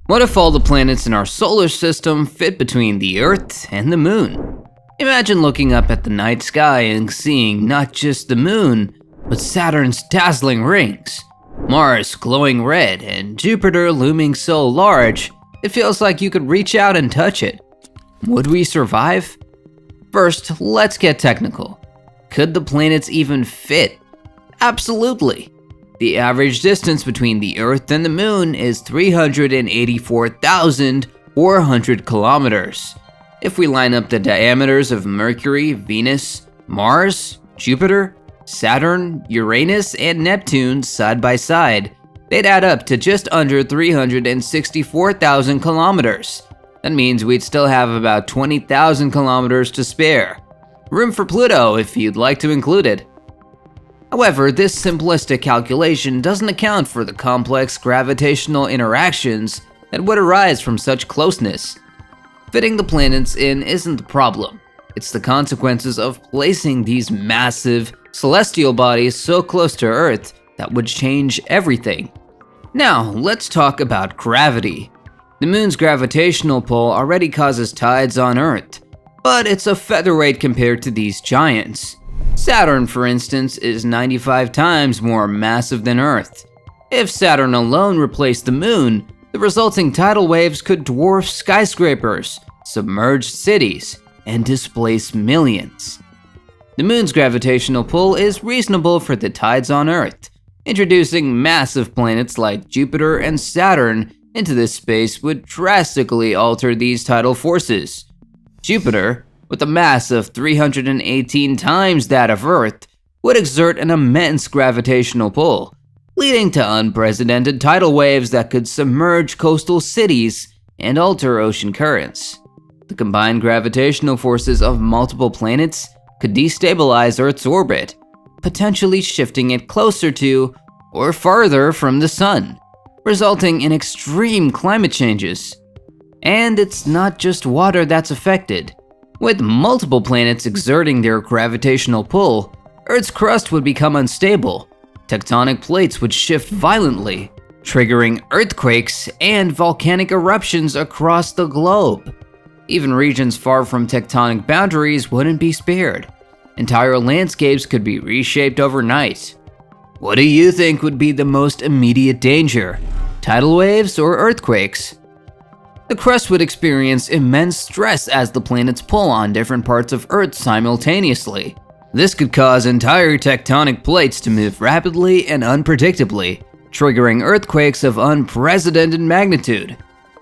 What if all the planets in our solar system fit between the Earth and the Moon? Imagine looking up at the night sky and seeing not just the Moon, but Saturn's dazzling rings, Mars glowing red, and Jupiter looming so large, it feels like you could reach out and touch it. Would we survive? First, let's get technical. Could the planets even fit? Absolutely. The average distance between the Earth and the Moon is 384,400 kilometers. If we line up the diameters of Mercury, Venus, Mars, Jupiter, Saturn, Uranus, and Neptune side by side, they'd add up to just under 364,000 kilometers. That means we'd still have about 20,000 kilometers to spare. Room for Pluto if you'd like to include it. However, this simplistic calculation doesn't account for the complex gravitational interactions that would arise from such closeness. Fitting the planets in isn't the problem. It's the consequences of placing these massive celestial bodies so close to Earth that would change everything. Now, let's talk about gravity. The Moon's gravitational pull already causes tides on Earth, but it's a featherweight compared to these giants. Saturn, for instance, is 95 times more massive than Earth. If Saturn alone replaced the Moon, the resulting tidal waves could dwarf skyscrapers, submerge cities, and displace millions. The Moon's gravitational pull is reasonable for the tides on Earth. Introducing massive planets like Jupiter and Saturn into this space would drastically alter these tidal forces. Jupiter, with a mass of 318 times that of Earth, would exert an immense gravitational pull, leading to unprecedented tidal waves that could submerge coastal cities and alter ocean currents. The combined gravitational forces of multiple planets could destabilize Earth's orbit, potentially shifting it closer to or farther from the Sun, resulting in extreme climate changes. And it's not just water that's affected. With multiple planets exerting their gravitational pull, Earth's crust would become unstable. Tectonic plates would shift violently, triggering earthquakes and volcanic eruptions across the globe. Even regions far from tectonic boundaries wouldn't be spared. Entire landscapes could be reshaped overnight. What do you think would be the most immediate danger? Tidal waves or earthquakes? The crust would experience immense stress as the planets pull on different parts of Earth simultaneously. This could cause entire tectonic plates to move rapidly and unpredictably, triggering earthquakes of unprecedented magnitude.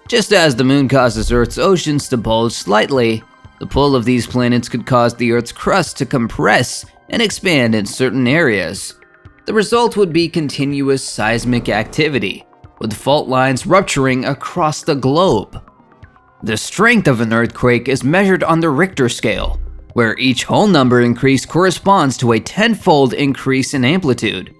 Just as the Moon causes Earth's oceans to bulge slightly, the pull of these planets could cause the Earth's crust to compress and expand in certain areas. The result would be continuous seismic activity, with fault lines rupturing across the globe. The strength of an earthquake is measured on the Richter scale, where each whole number increase corresponds to a tenfold increase in amplitude.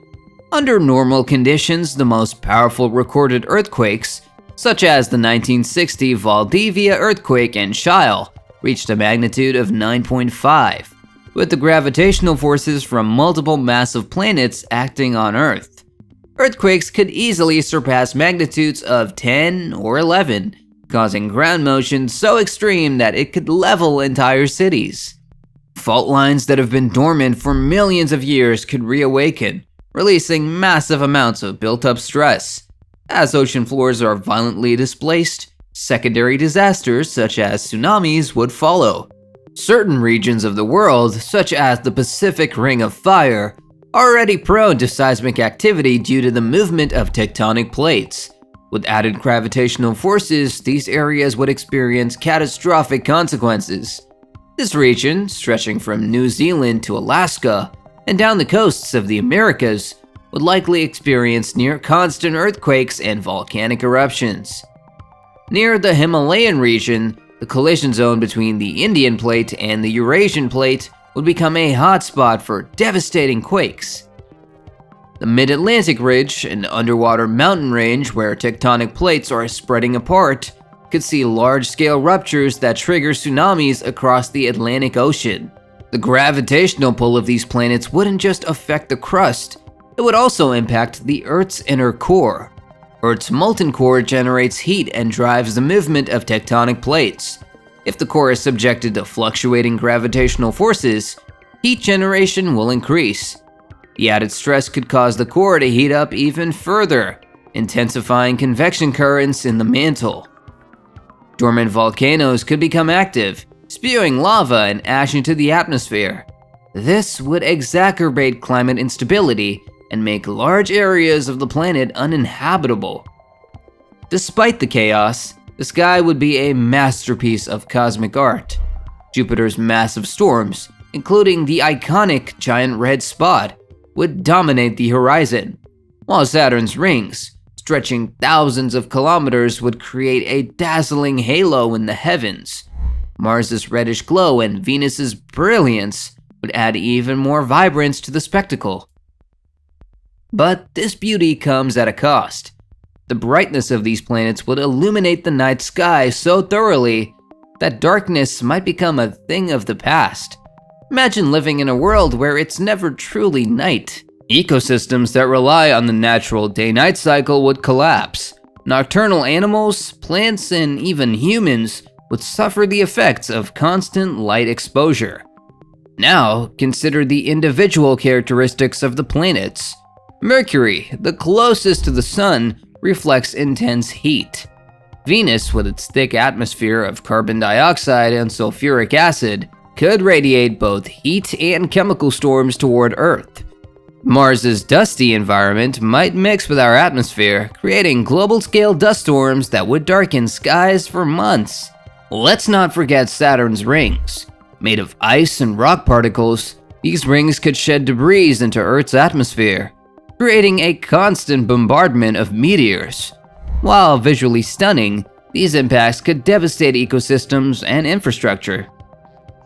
Under normal conditions, the most powerful recorded earthquakes, such as the 1960 Valdivia earthquake in Chile, reached a magnitude of 9.5, with the gravitational forces from multiple massive planets acting on Earth. Earthquakes could easily surpass magnitudes of 10 or 11, causing ground motion so extreme that it could level entire cities. Fault lines that have been dormant for millions of years could reawaken, releasing massive amounts of built-up stress. As ocean floors are violently displaced, secondary disasters such as tsunamis would follow. Certain regions of the world, such as the Pacific Ring of Fire, are already prone to seismic activity due to the movement of tectonic plates. With added gravitational forces, these areas would experience catastrophic consequences. This region, stretching from New Zealand to Alaska and down the coasts of the Americas, would likely experience near-constant earthquakes and volcanic eruptions. Near the Himalayan region, the collision zone between the Indian Plate and the Eurasian Plate would become a hotspot for devastating quakes. The Mid-Atlantic Ridge, an underwater mountain range where tectonic plates are spreading apart, could see large-scale ruptures that trigger tsunamis across the Atlantic Ocean. The gravitational pull of these planets wouldn't just affect the crust, it would also impact the Earth's inner core. Earth's molten core generates heat and drives the movement of tectonic plates. If the core is subjected to fluctuating gravitational forces, heat generation will increase. The added stress could cause the core to heat up even further, intensifying convection currents in the mantle. Dormant volcanoes could become active, spewing lava and ash into the atmosphere. This would exacerbate climate instability and make large areas of the planet uninhabitable. Despite the chaos, the sky would be a masterpiece of cosmic art. Jupiter's massive storms, including the iconic giant red spot, would dominate the horizon, while Saturn's rings, stretching thousands of kilometers, would create a dazzling halo in the heavens. Mars's reddish glow and Venus's brilliance would add even more vibrance to the spectacle. But this beauty comes at a cost. The brightness of these planets would illuminate the night sky so thoroughly that darkness might become a thing of the past. Imagine living in a world where it's never truly night. Ecosystems that rely on the natural day-night cycle would collapse. Nocturnal animals, plants, and even humans would suffer the effects of constant light exposure. Now, consider the individual characteristics of the planets. Mercury, the closest to the Sun, reflects intense heat. Venus, with its thick atmosphere of carbon dioxide and sulfuric acid, could radiate both heat and chemical storms toward Earth. Mars's dusty environment might mix with our atmosphere, creating global-scale dust storms that would darken skies for months. Let's not forget Saturn's rings. Made of ice and rock particles, these rings could shed debris into Earth's atmosphere, creating a constant bombardment of meteors. While visually stunning, these impacts could devastate ecosystems and infrastructure.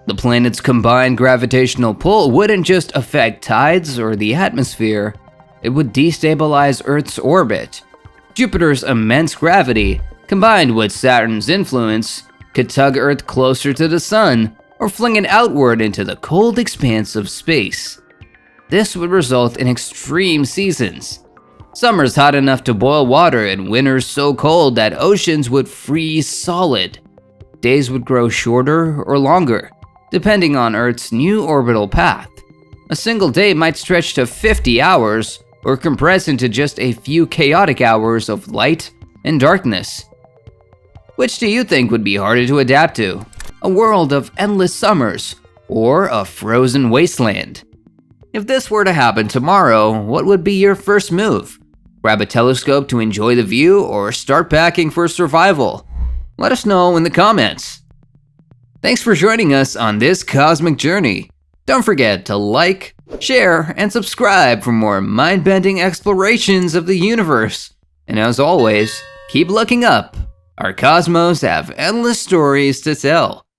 The planet's combined gravitational pull wouldn't just affect tides or the atmosphere, it would destabilize Earth's orbit. Jupiter's immense gravity, combined with Saturn's influence, could tug Earth closer to the Sun or fling it outward into the cold expanse of space. This would result in extreme seasons. Summers hot enough to boil water and winters so cold that oceans would freeze solid. Days would grow shorter or longer, depending on Earth's new orbital path. A single day might stretch to 50 hours or compress into just a few chaotic hours of light and darkness. Which do you think would be harder to adapt to? A world of endless summers or a frozen wasteland? If this were to happen tomorrow, what would be your first move? Grab a telescope to enjoy the view or start packing for survival? Let us know in the comments. Thanks for joining us on this cosmic journey. Don't forget to like, share, and subscribe for more mind-bending explorations of the universe. And as always, keep looking up. Our cosmos have endless stories to tell.